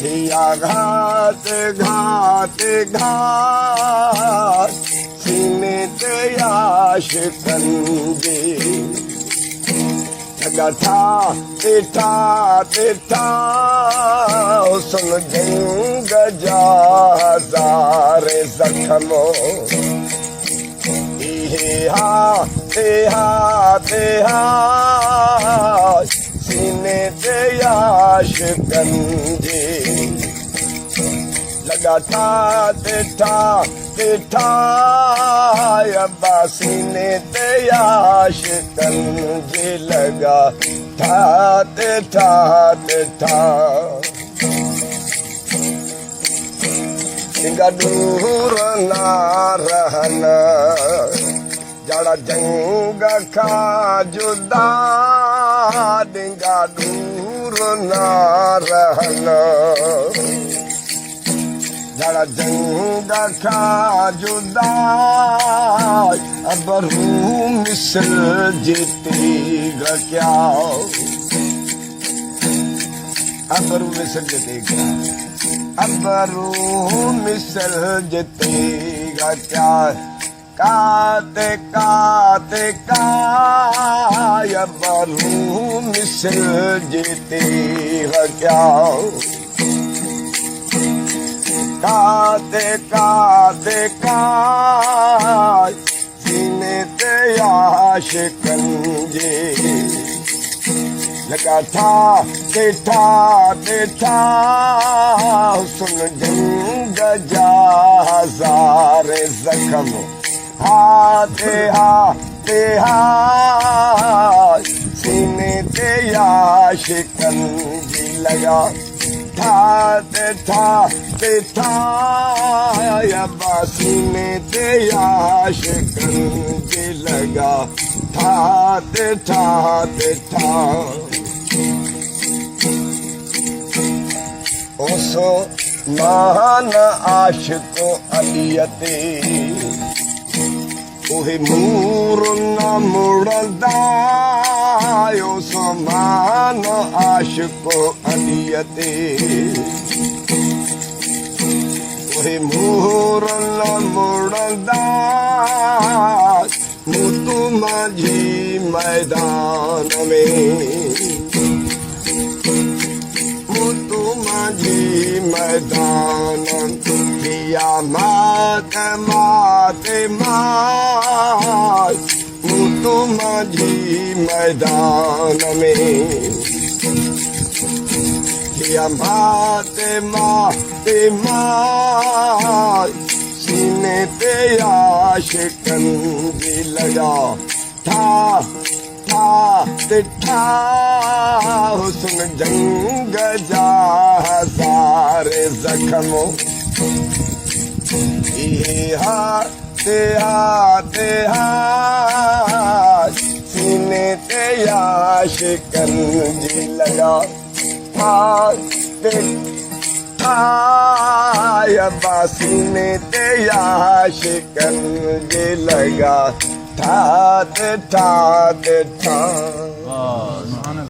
या घात घात घात सीने ते आशिकन जे लगा था तिठा तिठा सुन जंग जा हज़ारे ज़ख्मो तेहा सीने ते आशिकन जे लगा था तिठा तिठा अब्बा सीने ते आशिकन जे लगा था तिठा तिठा डिंगा दूर ना रहना जड़ा जंग खा जुदा डिंगा दूर ना रहना जड़ा जंग खा जुदा अब रूह मिसल जीतेगा क्या अब रूह मिसल जीतेगा अब रूह मिसल जीतेगा क्या काते काते अब रूह मिसल जीतेगा क्या काते काते सीने ते आशिकन जे लगा था तिठा तिठा सुन जंग जा हज़ारे ज़ख्म हाथे सीने ते आशिकन जी लगा था तिठा तिठा अब्बा सीने ते आशिकन जी लगा था तिठा तिठा उस महान आशिको अलियते उहे नूर न मुड़दा उस महान आशिको अलियते उहे नूर न मुड़दा मुतु माझी मैदान में मुतु माझी मैदान किया मात मात मात मुतु माझी मैदान में किया मात मात मात सीने ते आशिकन जी लगा था तिठा हुस्न जंग जा हज़ारे ज़ख्मो हाथे सीने ते आशिकन जी लगा था तिठा अब्बा सीने ते आशिकन जी लगा था तिठा तिठा